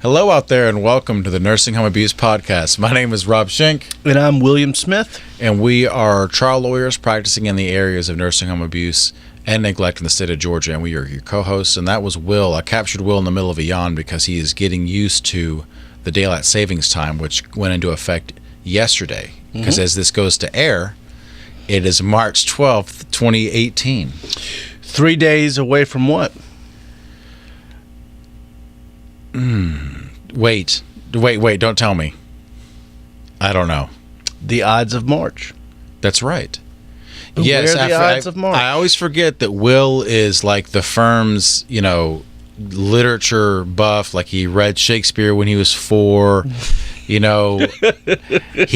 Hello out there and welcome to the Nursing Home Abuse Podcast. My name is Rob Schenk. And I'm William Smith. And we are trial lawyers practicing in the areas of nursing home abuse and neglect in the state of Georgia. And we are your co-hosts. And that was Will. I captured Will in the middle of a yawn because he is getting used to the daylight savings time, which went into effect yesterday. Because as this goes to air, it is March 12th, 2018. 3 days away from what? Wait, don't tell me. I don't know. The Ides of March. That's right. Yes, the Ides of March. I always forget that Will is like the firm's, literature buff. Like he read Shakespeare when he was 4. He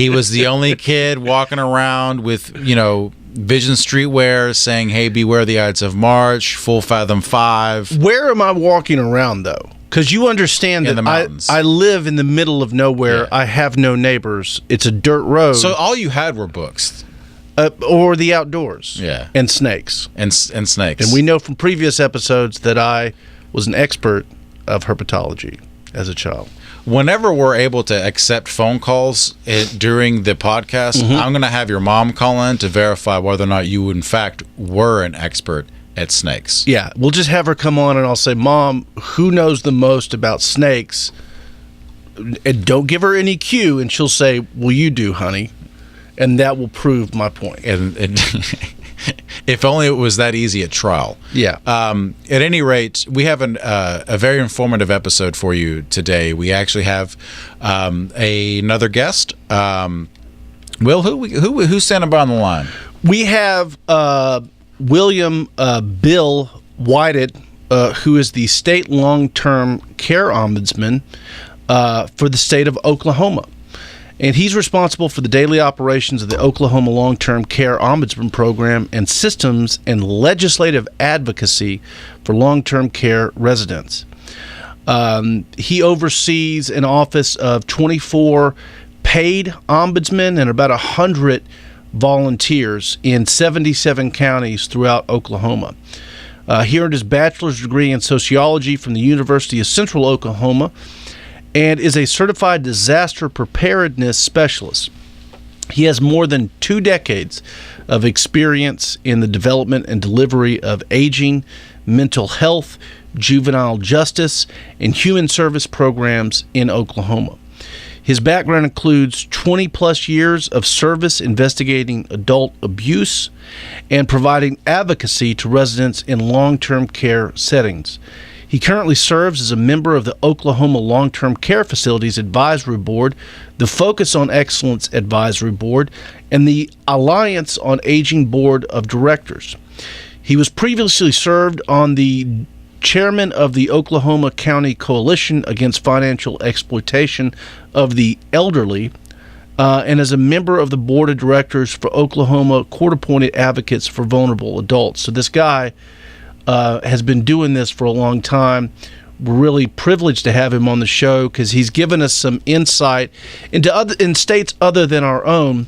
was the only kid walking around with, Vision streetwear saying, "Hey, beware the Ides of March, full fathom 5." Where am I walking around, though? Because you understand that I live in the middle of nowhere. Yeah. I have no neighbors. It's a dirt road. So all you had were books. Or the outdoors. Yeah. And snakes. And snakes. And we know from previous episodes that I was an expert of herpetology as a child. Whenever we're able to accept phone calls during the podcast, I'm going to have your mom call in to verify whether or not you, in fact, were an expert at snakes. Yeah, we'll just have her come on and I'll say, "Mom, who knows the most about snakes?" And don't give her any cue, and she'll say, "Well, you do, honey." And that will prove my point. And if only it was that easy at trial. Yeah. At any rate, we have a very informative episode for you today. We actually have another guest. Will, who's standing by on the line? We have William Bill Whited, who is the state long-term care ombudsman for the state of Oklahoma. And he's responsible for the daily operations of the Oklahoma Long-Term Care Ombudsman Program and systems and legislative advocacy for long-term care residents. He oversees an office of 24 paid ombudsmen and about 100 volunteers in 77 counties throughout Oklahoma. He earned his bachelor's degree in sociology from the University of Central Oklahoma and is a certified disaster preparedness specialist. He has more than 2 decades of experience in the development and delivery of aging, mental health, juvenile justice, and human service programs in Oklahoma. His background includes 20-plus years of service investigating adult abuse and providing advocacy to residents in long-term care settings. He currently serves as a member of the Oklahoma Long-Term Care Facilities Advisory Board, the Focus on Excellence Advisory Board, and the Alliance on Aging Board of Directors. He was previously served on the chairman of the Oklahoma County Coalition Against Financial Exploitation of the Elderly, and as a member of the board of directors for Oklahoma Court-Appointed Advocates for Vulnerable Adults. So this guy has been doing this for a long time. We're really privileged to have him on the show because he's given us some insight in states other than our own.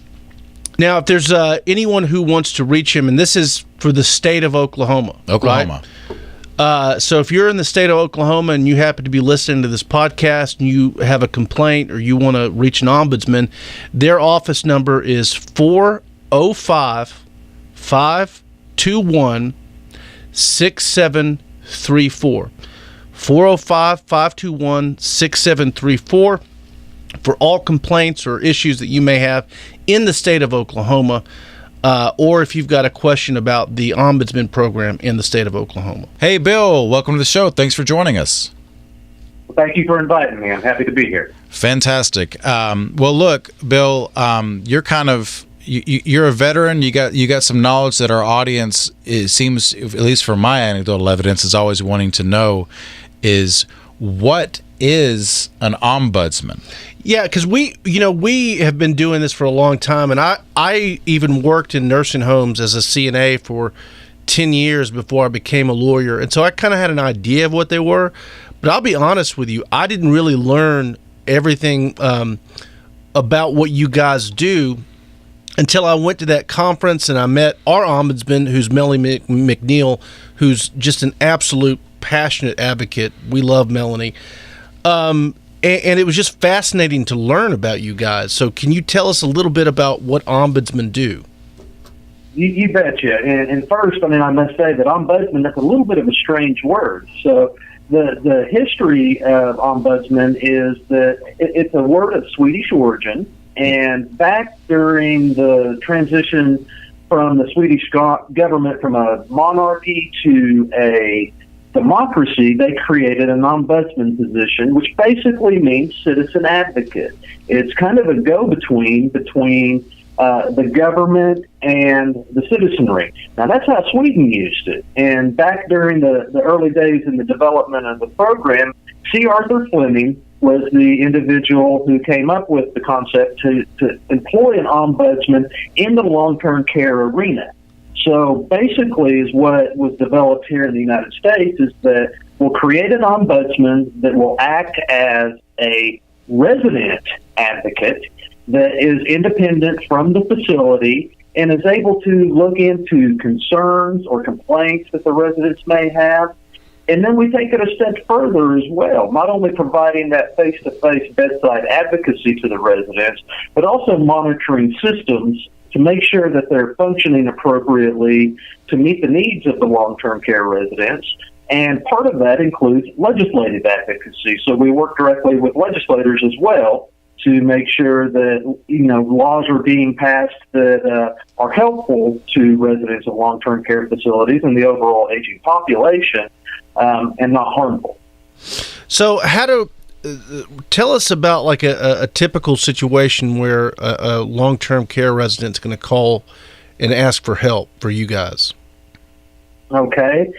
Now, if there's anyone who wants to reach him, and this is for the state of Oklahoma. Right? So if you're in the state of Oklahoma and you happen to be listening to this podcast and you have a complaint or you want to reach an ombudsman, their office number is 405-521-6734. 405-521-6734 for all complaints or issues that you may have in the state of Oklahoma, or if you've got a question about the Ombudsman program in the state of Oklahoma. Hey, Bill, welcome to the show. Thanks for joining us. Well, thank you for inviting me. I'm happy to be here. Fantastic. Well, look, Bill, you're kind of you're a veteran. You got some knowledge that our audience, it seems, at least from my anecdotal evidence, is always wanting to know is what is an ombudsman? Yeah, because we have been doing this for a long time, and I even worked in nursing homes as a CNA for 10 years before I became a lawyer, and so I kind of had an idea of what they were. But I'll be honest with you, I didn't really learn everything about what you guys do until I went to that conference and I met our ombudsman, who's Melanie McNeil, who's just an absolute passionate advocate. We love Melanie. And it was just fascinating to learn about you guys. So can you tell us a little bit about what ombudsmen do? You betcha. And first, I must say that ombudsman, that's a little bit of a strange word. So the history of ombudsman is that it's a word of Swedish origin. And back during the transition from the Swedish government from a monarchy to a democracy, they created an ombudsman position, which basically means citizen advocate. It's kind of a go-between between the government and the citizenry. Now, that's how Sweden used it. And back during the early days in the development of the program, C. Arthur Fleming was the individual who came up with the concept to employ an ombudsman in the long-term care arena. So basically is what was developed here in the United States is that we'll create an ombudsman that will act as a resident advocate that is independent from the facility and is able to look into concerns or complaints that the residents may have. And then we take it a step further as well, not only providing that face-to-face bedside advocacy to the residents, but also monitoring systems to make sure that they're functioning appropriately to meet the needs of the long-term care residents. And part of that includes legislative advocacy. So we work directly with legislators as well to make sure that, laws are being passed that are helpful to residents of long-term care facilities and the overall aging population, and not harmful. So tell us about like a typical situation where a long-term care resident's going to call and ask for help for you guys. Okay.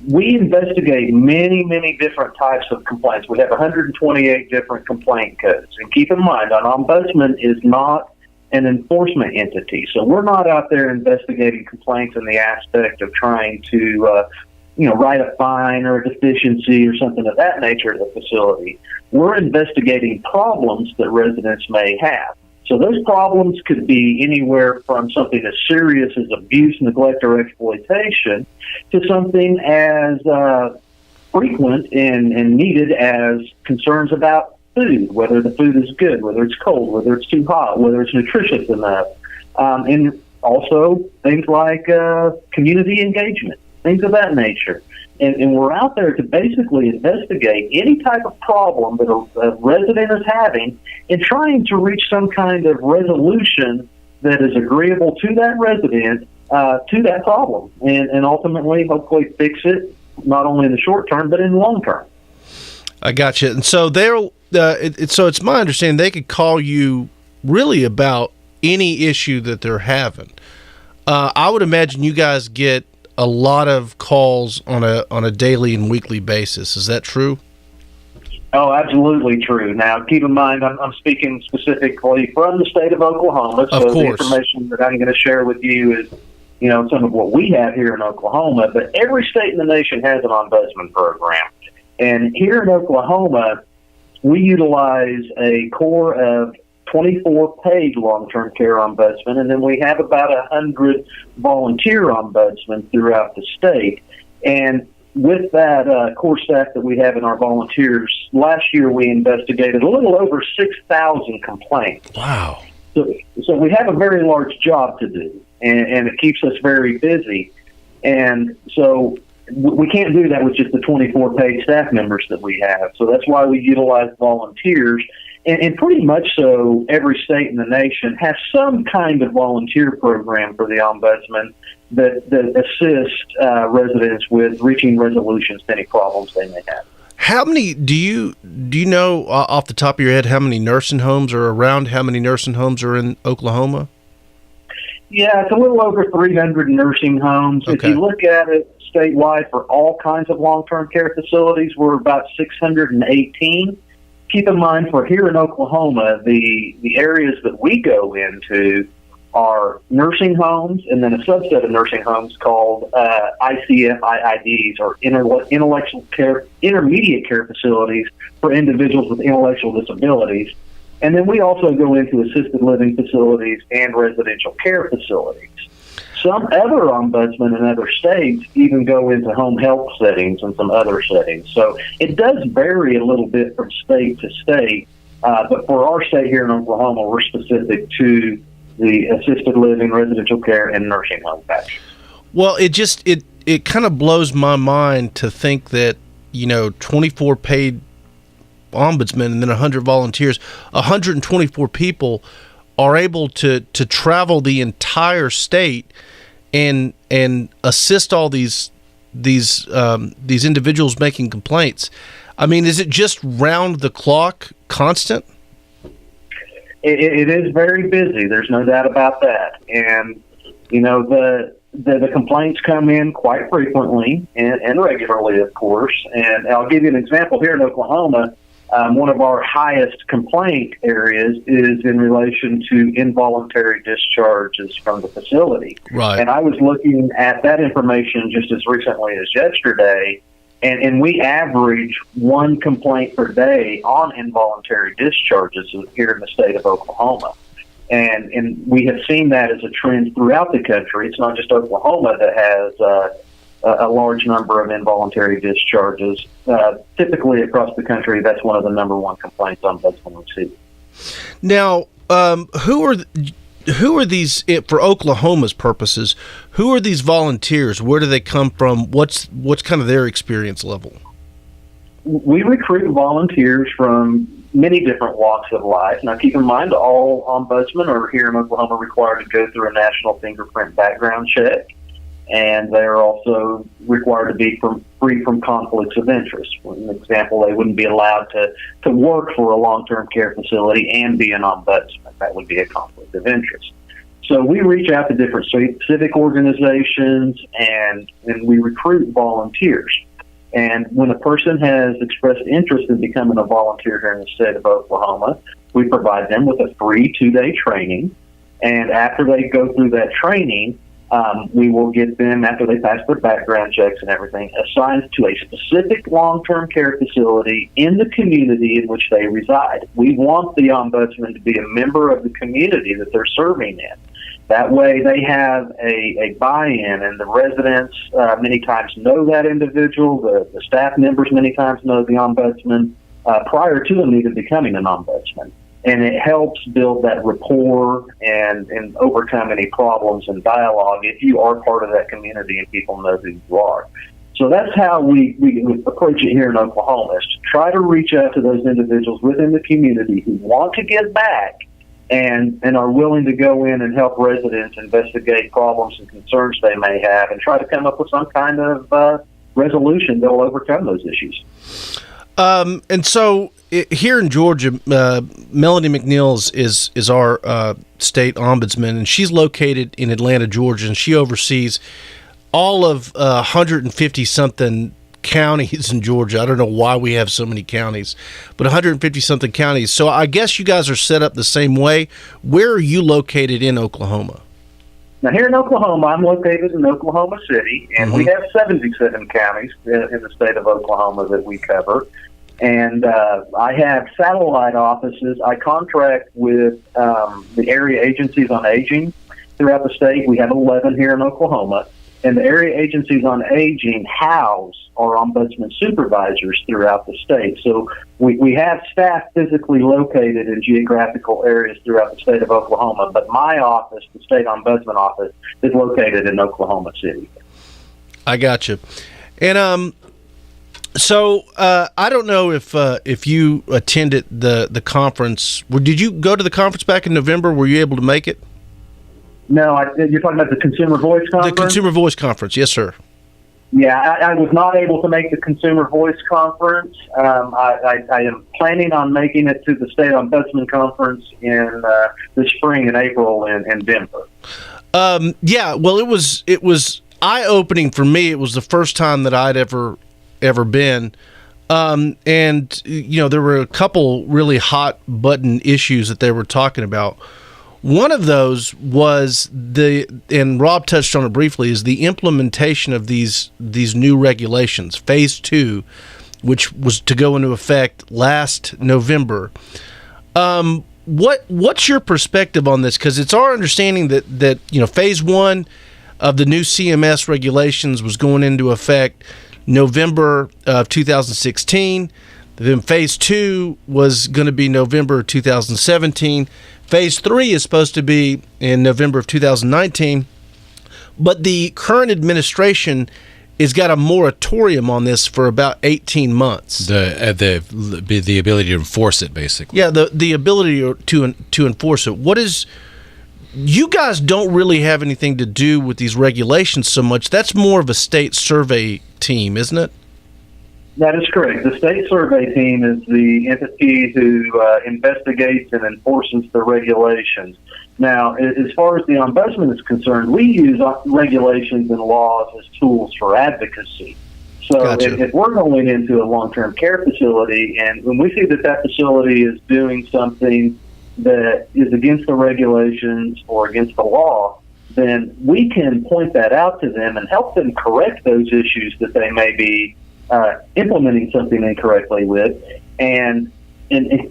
We investigate many, many different types of complaints. We have 128 different complaint codes. And keep in mind, an ombudsman is not an enforcement entity. So we're not out there investigating complaints in the aspect of trying to write a fine or a deficiency or something of that nature at the facility. We're investigating problems that residents may have. So those problems could be anywhere from something as serious as abuse, neglect, or exploitation to something as frequent and needed as concerns about food, whether the food is good, whether it's cold, whether it's too hot, whether it's nutritious enough. And also things like community engagement, things of that nature. And we're out there to basically investigate any type of problem that a resident is having and trying to reach some kind of resolution that is agreeable to that resident, to that problem, and ultimately, hopefully, fix it, not only in the short term, but in the long term. I got you. And so so it's my understanding they could call you really about any issue that they're having. I would imagine you guys get a lot of calls on a daily and weekly basis. Is that true? Oh, absolutely true. Now, keep in mind, I'm speaking specifically from the state of Oklahoma. So of course. The information that I'm going to share with you is, some of what we have here in Oklahoma. But every state in the nation has an ombudsman program. And here in Oklahoma, we utilize a core of 24 paid long-term care ombudsmen, and then we have about 100 volunteer ombudsmen throughout the state. And with that core staff that we have in our volunteers, last year we investigated a little over 6,000 complaints. Wow. So we have a very large job to do, and it keeps us very busy. And so we can't do that with just the 24 paid staff members that we have. So that's why we utilize volunteers. And pretty much so, every state in the nation has some kind of volunteer program for the ombudsman that assists residents with reaching resolutions to any problems they may have. How many do you know off the top of your head how many nursing homes are around? How many nursing homes are in Oklahoma? Yeah, it's a little over 300 nursing homes. Okay. If you look at it statewide for all kinds of long-term care facilities, we're about 618. Keep in mind, for here in Oklahoma, the areas that we go into are nursing homes, and then a subset of nursing homes called ICF-IIDs, or intermediate care facilities for individuals with intellectual disabilities. And then we also go into assisted living facilities and residential care facilities. Some other ombudsmen in other states even go into home health settings and some other settings. So it does vary a little bit from state to state. But for our state here in Oklahoma, we're specific to the assisted living, residential care, and nursing home patch. Well, it kind of blows my mind to think that, 24 paid ombudsmen and then 100 volunteers, 124 people are able to travel the entire state and assist all these individuals making complaints. I mean, is it just round the clock, constant? It is very busy. There's no doubt about that. And the complaints come in quite frequently and regularly, of course. And I'll give you an example here in Oklahoma. One of our highest complaint areas is in relation to involuntary discharges from the facility. Right. And I was looking at that information just as recently as yesterday, and we average one complaint per day on involuntary discharges here in the state of Oklahoma. And we have seen that as a trend throughout the country. It's not just Oklahoma that has a large number of involuntary discharges. Typically across the country, that's one of the number one complaints ombudsmen receive. Now, who are these, for Oklahoma's purposes, who are these volunteers? Where do they come from? What's kind of their experience level? We recruit volunteers from many different walks of life. Now, keep in mind, all ombudsmen are here in Oklahoma required to go through a national fingerprint background check, and they're also required to be free from conflicts of interest. For an example, they wouldn't be allowed to work for a long-term care facility and be an ombudsman. That would be a conflict of interest. So we reach out to different civic organizations, and we recruit volunteers. And when a person has expressed interest in becoming a volunteer here in the state of Oklahoma, we provide them with a free 2-day training. And after they go through that training, we will get them, after they pass their background checks and everything, assigned to a specific long-term care facility in the community in which they reside. We want the ombudsman to be a member of the community that they're serving in. That way they have a buy-in, and the residents many times know that individual. The staff members many times know the ombudsman prior to them even becoming an ombudsman. And it helps build that rapport and overcome any problems and dialogue if you are part of that community and people know who you are. So that's how we approach it here in Oklahoma, is to try to reach out to those individuals within the community who want to give back and are willing to go in and help residents investigate problems and concerns they may have and try to come up with some kind of resolution that will overcome those issues. And so here in Georgia, Melanie McNeil is our state ombudsman, and she's located in Atlanta, Georgia, and she oversees all of 150-something counties in Georgia. I don't know why we have so many counties, but 150-something counties. So I guess you guys are set up the same way. Where are you located in Oklahoma? Now, here in Oklahoma, I'm located in Oklahoma City, and we have 77 counties in the state of Oklahoma that we cover. And I have satellite offices. I contract with the area agencies on aging throughout the state. We have 11 here in Oklahoma. And the area agencies on aging house our ombudsman supervisors throughout the state. So we have staff physically located in geographical areas throughout the state of Oklahoma, but my office, the state ombudsman office, is located in Oklahoma City. I got you. And so I don't know if you attended the conference. Did you go to the conference back in November? Were you able to make it? No, you're talking about the Consumer Voice Conference? The Consumer Voice Conference, yes, sir. Yeah, I was not able to make the Consumer Voice Conference. I am planning on making it to the State Ombudsman Conference in the spring in April in Denver. Yeah, well, it was eye-opening for me. It was the first time that I'd ever been. And, you know, there were a couple really hot button issues that they were talking about. One of those was and Rob touched on it briefly, is the implementation of these new regulations, Phase 2, which was to go into effect last November. What's your perspective on this? Because it's our understanding that you know, Phase 1 of the new CMS regulations was going into effect November of 2016. Then phase 2 was going to be November 2017. Phase 3 is supposed to be in November of 2019. But the current administration has got a moratorium on this for about 18 months. The ability to enforce it, basically. Yeah, the ability to enforce it. You guys don't really have anything to do with these regulations so much. That's more of a state survey team, isn't it? That is correct. The state survey team is the entity who investigates and enforces the regulations. Now, as far as the Ombudsman is concerned, we use regulations and laws as tools for advocacy. So Gotcha. if we're going into a long-term care facility and when we see that facility is doing something that is against the regulations or against the law, then we can point that out to them and help them correct those issues that they may be implementing something incorrectly with, and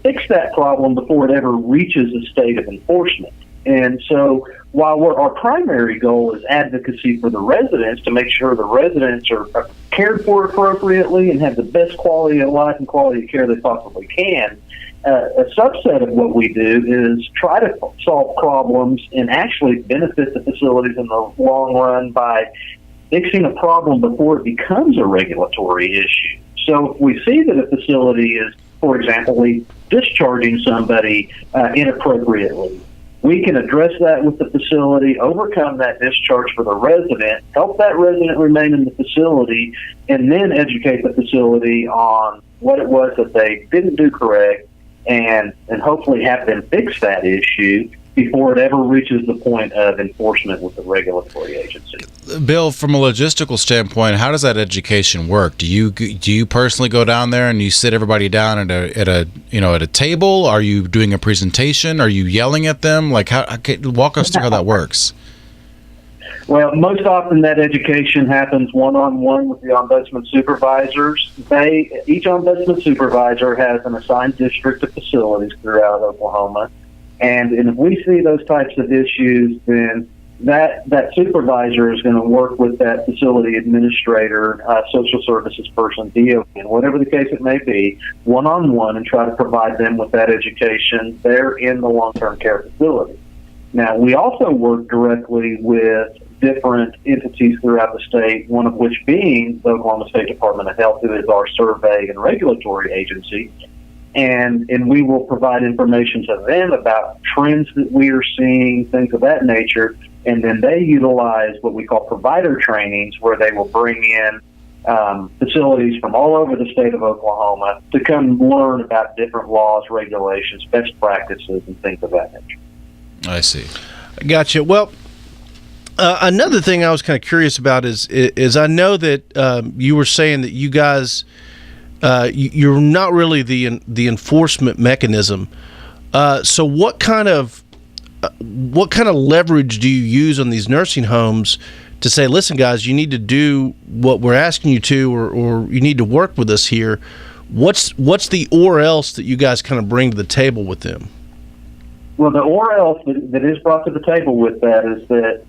fix that problem before it ever reaches a state of enforcement. And so while our primary goal is advocacy for the residents to make sure the residents are cared for appropriately and have the best quality of life and quality of care they possibly can, a subset of what we do is try to solve problems and actually benefit the facilities in the long run by fixing a problem before it becomes a regulatory issue. So if we see that a facility is, for example, discharging somebody inappropriately, we can address that with the facility, overcome that discharge for the resident, help that resident remain in the facility, and then educate the facility on what it was that they didn't do correct, and hopefully have them fix that issue before it ever reaches the point of enforcement with the regulatory agency. Bill, from a logistical standpoint, how does that education work? Do you personally go down there and you sit everybody down at a table? Are you doing a presentation? Are you yelling at them? Like, walk us through how that works. Well, most often that education happens one-on-one with the Ombudsman supervisors. Each Ombudsman supervisor has an assigned district of facilities throughout Oklahoma. And if we see those types of issues, then that supervisor is going to work with that facility administrator, social services person, DON, whatever the case it may be, one-on-one, and try to provide them with that education there in the long-term care facility. Now, we also work directly with different entities throughout the state, one of which being the Oklahoma State Department of Health, who is our survey and regulatory agency. And we will provide information to them about trends that we are seeing, things of that nature. And then they utilize what we call provider trainings, where they will bring in facilities from all over the state of Oklahoma to come learn about different laws, regulations, best practices, and things of that nature. I see. Gotcha. Well, another thing I was kind of curious about is I know that you were saying that you guys, you're not really the enforcement mechanism. So what kind of leverage do you use on these nursing homes to say, listen, guys, you need to do what we're asking you to, or you need to work with us here? What's the or else that you guys kind of bring to the table with them? Well, the or else that is brought to the table with that is that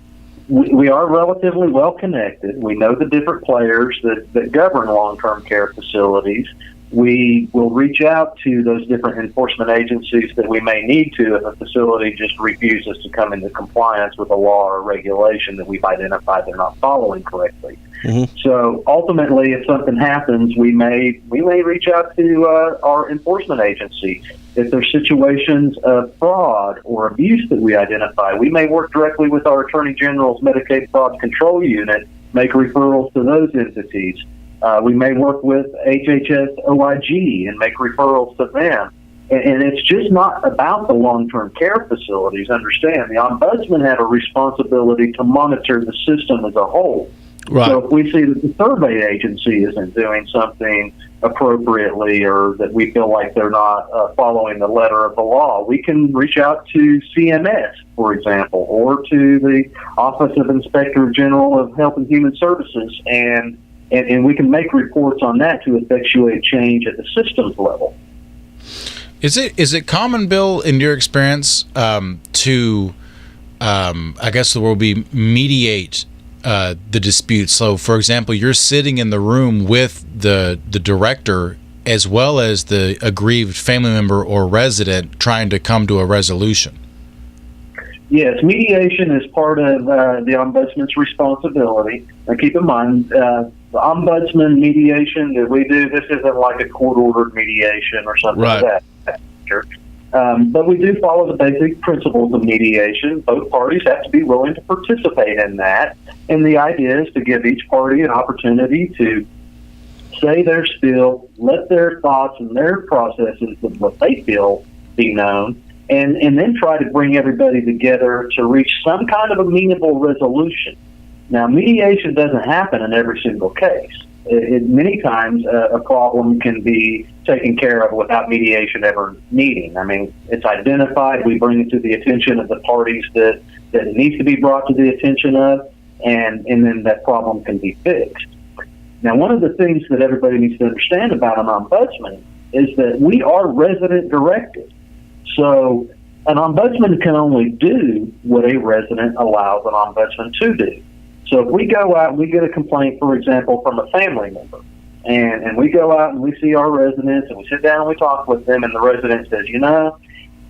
we are relatively well connected. We know the different players that govern long-term care facilities. We will reach out to those different enforcement agencies that we may need to if a facility just refuses to come into compliance with a law or regulation that we've identified they're not following correctly. Mm-hmm. So ultimately, if something happens, we may reach out to our enforcement agency. If there's situations of fraud or abuse that we identify, we may work directly with our Attorney General's Medicaid Fraud Control Unit, make referrals to those entities. We may work with HHS OIG and make referrals to them. And it's just not about the long-term care facilities. Understand, the Ombudsman have a responsibility to monitor the system as a whole. Right. So if we see that the survey agency isn't doing something appropriately, or that we feel like they're not following the letter of the law, we can reach out to CMS, for example, or to the Office of Inspector General of Health and Human Services, and we can make reports on that to effectuate change at the systems level. Is it common, Bill, in your experience, to I guess there will be mediate the dispute. So, for example, you're sitting in the room with the director as well as the aggrieved family member or resident trying to come to a resolution. Yes, mediation is part of the Ombudsman's responsibility. Now, keep in mind, the Ombudsman mediation that we do, this isn't like a court-ordered mediation or something like that. But we do follow the basic principles of mediation. Both parties have to be willing to participate in that. And the idea is to give each party an opportunity to say their spiel, let their thoughts and their processes of what they feel be known, and then try to bring everybody together to reach some kind of amenable resolution. Now, mediation doesn't happen in every single case. Many times, a problem can be taken care of without mediation ever needing. I mean, it's identified, we bring it to the attention of the parties that it needs to be brought to the attention of, and then that problem can be fixed. Now, one of the things that everybody needs to understand about an ombudsman is that we are resident directed. So an ombudsman can only do what a resident allows an ombudsman to do. So if we go out and we get a complaint, for example, from a family member, and we go out and we see our residents and we sit down and we talk with them, and the resident says,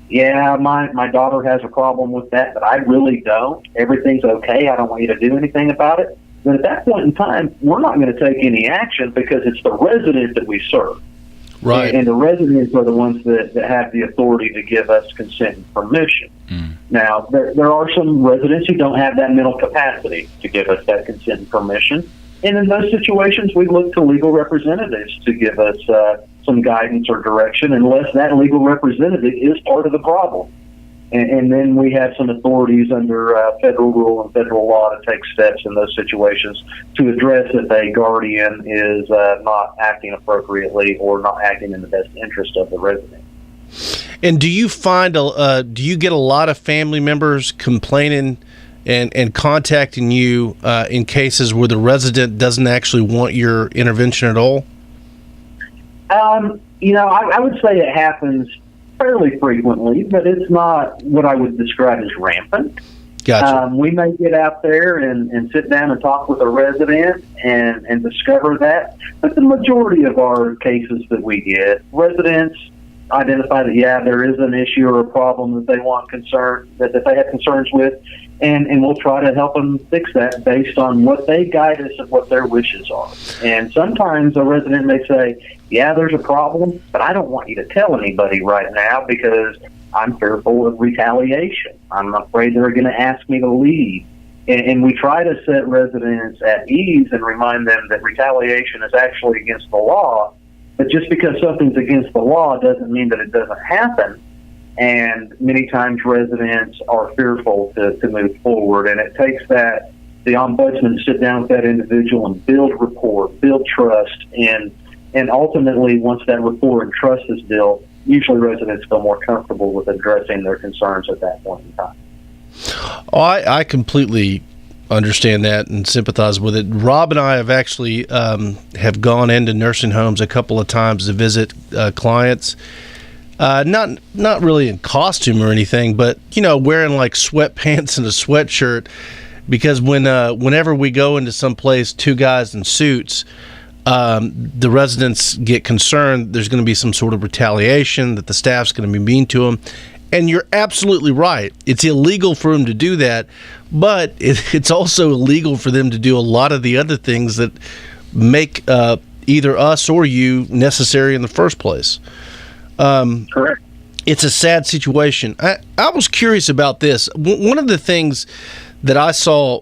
yeah, my daughter has a problem with that, but I really don't. Everything's okay. I don't want you to do anything about it. Then at that point in time, we're not going to take any action because it's the resident that we serve. Right. And the residents are the ones that have the authority to give us consent and permission. Now, there are some residents who don't have that mental capacity to give us that consent and permission. And in those situations, we look to legal representatives to give us some guidance or direction, unless that legal representative is part of the problem. And then we have some authorities under federal rule and federal law to take steps in those situations to address if a guardian is not acting appropriately or not acting in the best interest of the resident. And do you find, do you get a lot of family members complaining and contacting you in cases where the resident doesn't actually want your intervention at all? I would say it happens fairly frequently, but it's not what I would describe as rampant. Gotcha. We may get out there and sit down and talk with a resident and discover that, but the majority of our cases that we get, residents identify that, there is an issue or a problem that they want that they have concerns with, and we'll try to help them fix that based on what they guide us and what their wishes are. And sometimes a resident may say, there's a problem, but I don't want you to tell anybody right now because I'm fearful of retaliation. I'm afraid they're going to ask me to leave. And we try to set residents at ease and remind them that retaliation is actually against the law, but just because something's against the law doesn't mean that it doesn't happen. And many times residents are fearful to move forward, and it takes the ombudsman to sit down with that individual and build rapport, build trust, and ultimately, once that rapport and trust is built, usually residents feel more comfortable with addressing their concerns at that point in time. Oh, I completely understand that and sympathize with it. Rob and I have actually have gone into nursing homes a couple of times to visit clients. Not really in costume or anything, but wearing like sweatpants and a sweatshirt, because whenever we go into some place, two guys in suits, the residents get concerned there's going to be some sort of retaliation, that the staff's going to be mean to them. And you're absolutely right. It's illegal for them to do that, but it's also illegal for them to do a lot of the other things that make either us or you necessary in the first place. Correct. It's a sad situation. I was curious about this. One of the things that I saw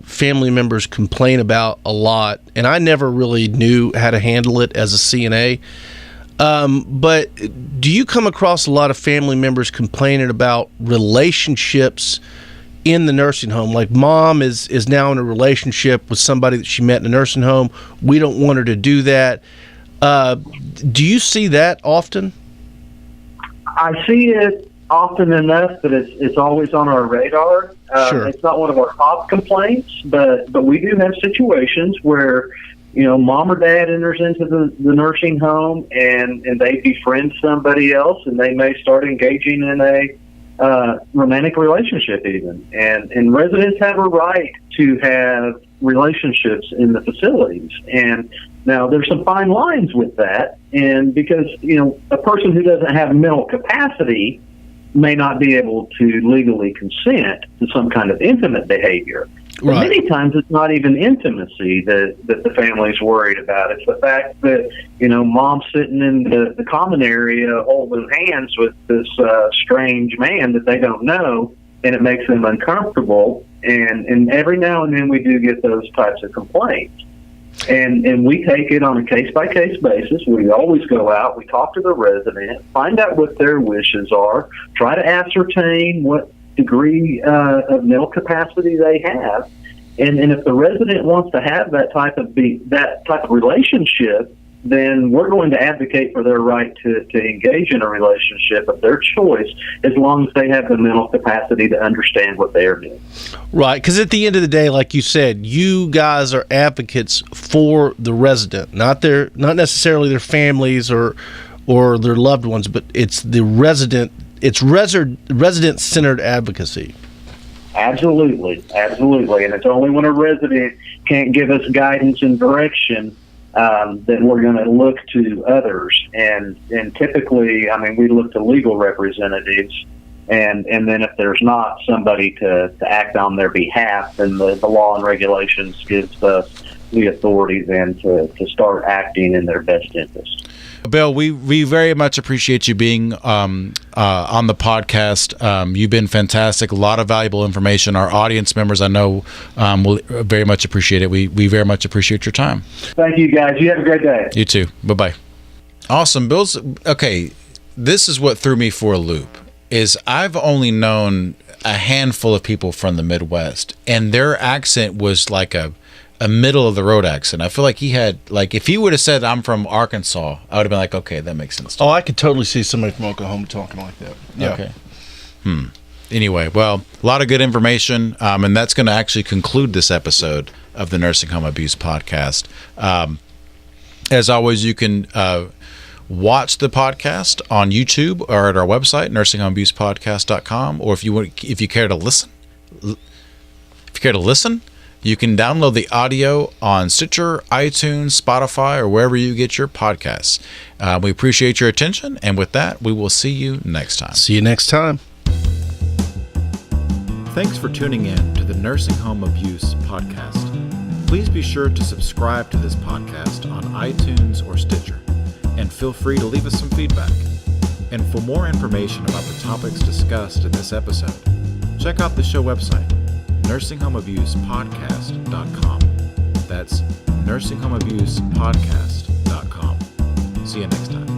family members complain about a lot, and I never really knew how to handle it as a CNA, but do you come across a lot of family members complaining about relationships in the nursing home? Like, mom is now in a relationship with somebody that she met in the nursing home. We don't want her to do that. Do you see that often? I see it often enough that it's always on our radar. Sure. It's not one of our top complaints, but we do have situations where, mom or dad enters into the nursing home and they befriend somebody else, and they may start engaging in romantic relationship even. And residents have a right to have relationships in the facilities. And now there's some fine lines with that. And because, a person who doesn't have mental capacity may not be able to legally consent to some kind of intimate behavior. Right. Many times it's not even intimacy that the family's worried about. It's the fact that, mom's sitting in the common area holding hands with this strange man that they don't know, and it makes them uncomfortable. And every now and then we do get those types of complaints. And we take it on a case-by-case basis. We always go out, we talk to the resident, find out what their wishes are, try to ascertain what degree of mental capacity they have. And if the resident wants to have that type of relationship, then we're going to advocate for their right to engage in a relationship of their choice, as long as they have the mental capacity to understand what they are doing. Right, because at the end of the day, like you said, you guys are advocates for the resident, not necessarily their families or their loved ones, but it's the resident. It's resident-centered advocacy. Absolutely, and it's only when a resident can't give us guidance and direction that we're going to look to others, and typically, we look to legal representatives, and then if there's not somebody to act on their behalf, then the law and regulations gives us the authority then to start acting in their best interest. Bill, we very much appreciate you being on the podcast. You've been fantastic. A lot of valuable information. Our audience members, I know, will very much appreciate it. We very much appreciate your time. Thank you, guys. You have a great day. You too. Bye-bye. Awesome. Okay, this is what threw me for a loop, is I've only known a handful of people from the Midwest, and their accent was like a middle-of-the-road accent. I feel like he had, if he would have said, I'm from Arkansas, I would have been like, okay, that makes sense. Oh, I could totally see somebody from Oklahoma talking like that. Yeah. Okay. Anyway, well, a lot of good information, and that's going to actually conclude this episode of the Nursing Home Abuse Podcast. As always, you can watch the podcast on YouTube or at our website, nursinghomeabusepodcast.com, or if you care to listen, you can download the audio on Stitcher, iTunes, Spotify, or wherever you get your podcasts. We appreciate your attention, and with that, we will see you next time. See you next time. Thanks for tuning in to the Nursing Home Abuse Podcast. Please be sure to subscribe to this podcast on iTunes or Stitcher, and feel free to leave us some feedback. And for more information about the topics discussed in this episode, check out the show website, nursinghomeabusepodcast.com. That's nursinghomeabusepodcast.com. See you next time.